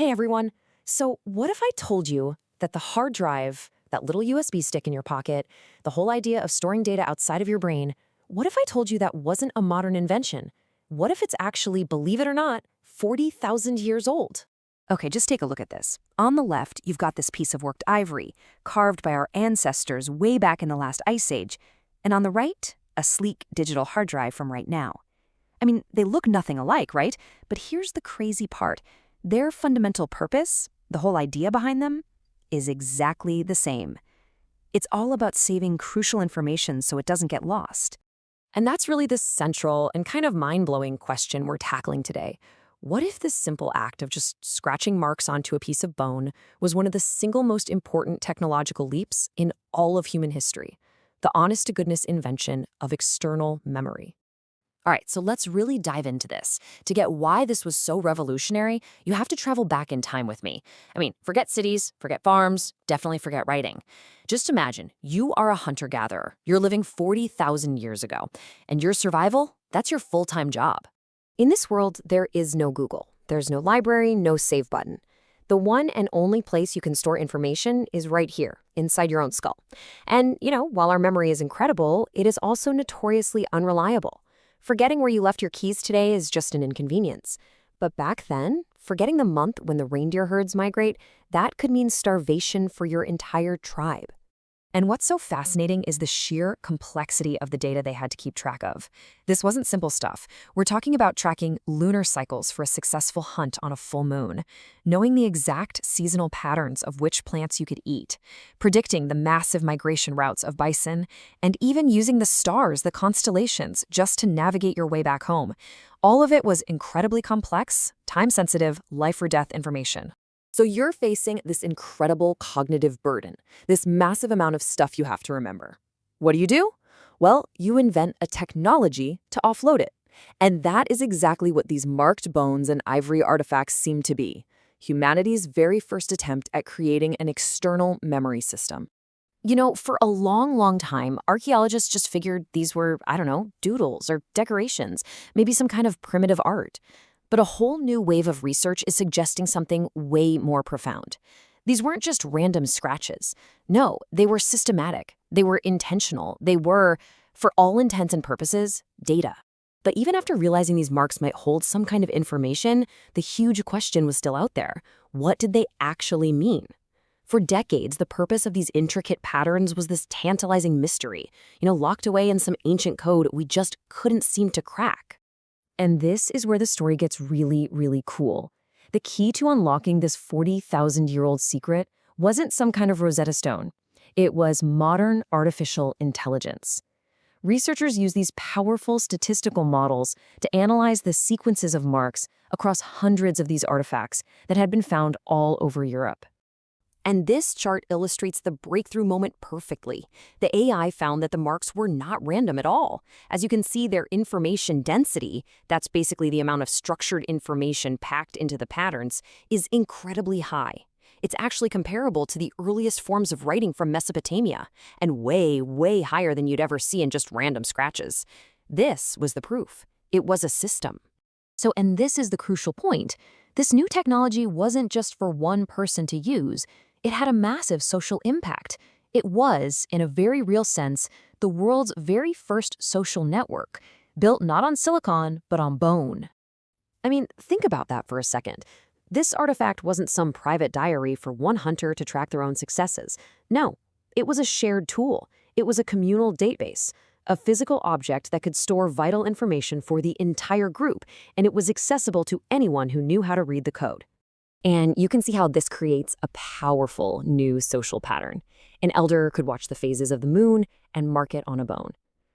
Hey everyone. So, what if I told you that the hard drive, that little USB stick in your pocket, the whole idea of storing data outside of your brain, what if I told you that wasn't a modern invention? What if it's actually, believe it or not, 40,000 years old? Okay, just take a look at this. On the left, you've got this piece of worked ivory, carved by our ancestors way back in the last ice age. And on the right, a sleek digital hard drive from right now. I mean, they look nothing alike, right? But here's the crazy part. Their fundamental purpose, the whole idea behind them, is exactly the same. It's all about saving crucial information so it doesn't get lost. And that's really the central and kind of mind-blowing question we're tackling today. What if this simple act of just scratching marks onto a piece of bone was one of the single most important technological leaps in all of human history? The honest-to-goodness invention of external memory. All right, so let's really dive into this. To get why this was so revolutionary, you have to travel back in time with me. I mean, forget cities, forget farms, definitely forget writing. Just imagine, you are a hunter-gatherer. You're living 40,000 years ago, and your survival, that's your full-time job. In this world, there is no Google. There's no library, no save button. The one and only place you can store information is right here, inside your own skull. And, while our memory is incredible, it is also notoriously unreliable. Forgetting where you left your keys today is just an inconvenience. But back then, forgetting the month when the reindeer herds migrate, that could mean starvation for your entire tribe. And what's so fascinating is the sheer complexity of the data they had to keep track of. This wasn't simple stuff. We're talking about tracking lunar cycles for a successful hunt on a full moon, knowing the exact seasonal patterns of which plants you could eat, predicting the massive migration routes of bison, and even using the stars, the constellations, just to navigate your way back home. All of it was incredibly complex, time-sensitive, life-or-death information. So you're facing this incredible cognitive burden, this massive amount of stuff you have to remember. What do? Well, you invent a technology to offload it. And that is exactly what these marked bones and ivory artifacts seem to be, humanity's very first attempt at creating an external memory system. For a long, long time, archaeologists just figured these were, doodles or decorations, maybe some kind of primitive art. But a whole new wave of research is suggesting something way more profound. These weren't just random scratches. No, they were systematic. They were intentional. They were, for all intents and purposes, data. But even after realizing these marks might hold some kind of information, the huge question was still out there. What did they actually mean? For decades, the purpose of these intricate patterns was this tantalizing mystery, locked away in some ancient code we just couldn't seem to crack. And this is where the story gets really, really cool. The key to unlocking this 40,000-year-old secret wasn't some kind of Rosetta Stone. It was modern artificial intelligence. Researchers use these powerful statistical models to analyze the sequences of marks across hundreds of these artifacts that had been found all over Europe. And this chart illustrates the breakthrough moment perfectly. The AI found that the marks were not random at all. As you can see, their information density, that's basically the amount of structured information packed into the patterns, is incredibly high. It's actually comparable to the earliest forms of writing from Mesopotamia, and way, way higher than you'd ever see in just random scratches. This was the proof. It was a system. And this is the crucial point. This new technology wasn't just for one person to use. It had a massive social impact. It was, in a very real sense, the world's very first social network, built not on silicon, but on bone. I mean, think about that for a second. This artifact wasn't some private diary for one hunter to track their own successes. No, it was a shared tool. It was a communal database, a physical object that could store vital information for the entire group, and it was accessible to anyone who knew how to read the code. And you can see how this creates a powerful new social pattern. An elder could watch the phases of the moon and mark it on a bone.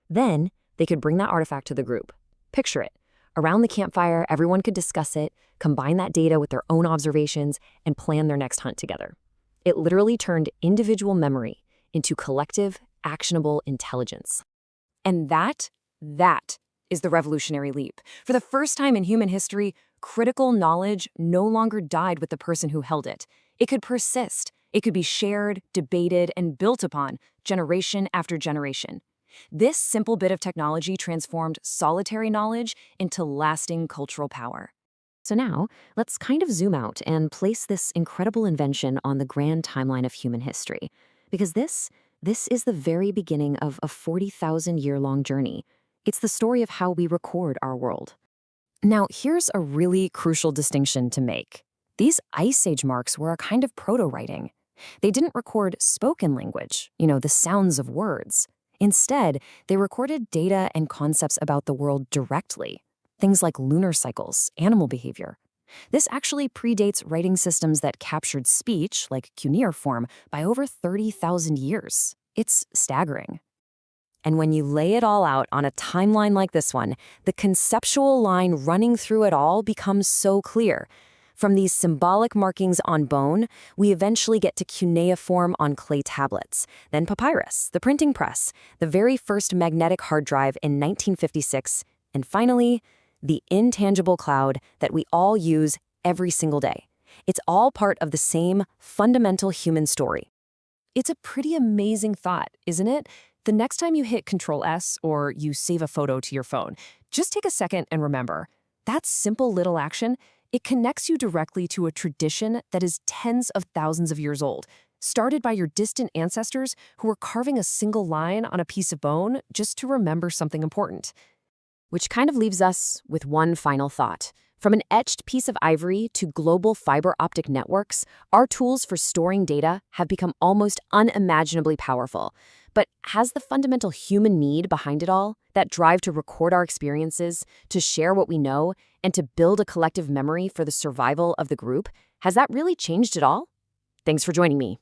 Then they could bring that artifact to the group. Picture it. Around the campfire, everyone could discuss it, combine that data with their own observations, and plan their next hunt together. It literally turned individual memory into collective, actionable intelligence. And that is the revolutionary leap. For the first time in human history, critical knowledge no longer died with the person who held it. It could persist. It could be shared, debated, and built upon generation after generation. This simple bit of technology transformed solitary knowledge into lasting cultural power. So now, let's kind of zoom out and place this incredible invention on the grand timeline of human history. Because this is the very beginning of a 40,000-year-long journey. It's the story of how we record our world. Now, here's a really crucial distinction to make. These Ice Age marks were a kind of proto-writing. They didn't record spoken language, the sounds of words. Instead, they recorded data and concepts about the world directly. Things like lunar cycles, animal behavior. This actually predates writing systems that captured speech, like cuneiform, by over 30,000 years. It's staggering. And when you lay it all out on a timeline like this one, the conceptual line running through it all becomes so clear. From these symbolic markings on bone, we eventually get to cuneiform on clay tablets, then papyrus, the printing press, the very first magnetic hard drive in 1956, and finally, the intangible cloud that we all use every single day. It's all part of the same fundamental human story. It's a pretty amazing thought, isn't it? The next time you hit Control-S or you save a photo to your phone, just take a second and remember, that simple little action, it connects you directly to a tradition that is tens of thousands of years old, started by your distant ancestors who were carving a single line on a piece of bone just to remember something important. Which kind of leaves us with one final thought. From an etched piece of ivory to global fiber optic networks, our tools for storing data have become almost unimaginably powerful. But has the fundamental human need behind it all, that drive to record our experiences, to share what we know, and to build a collective memory for the survival of the group, has that really changed at all? Thanks for joining me.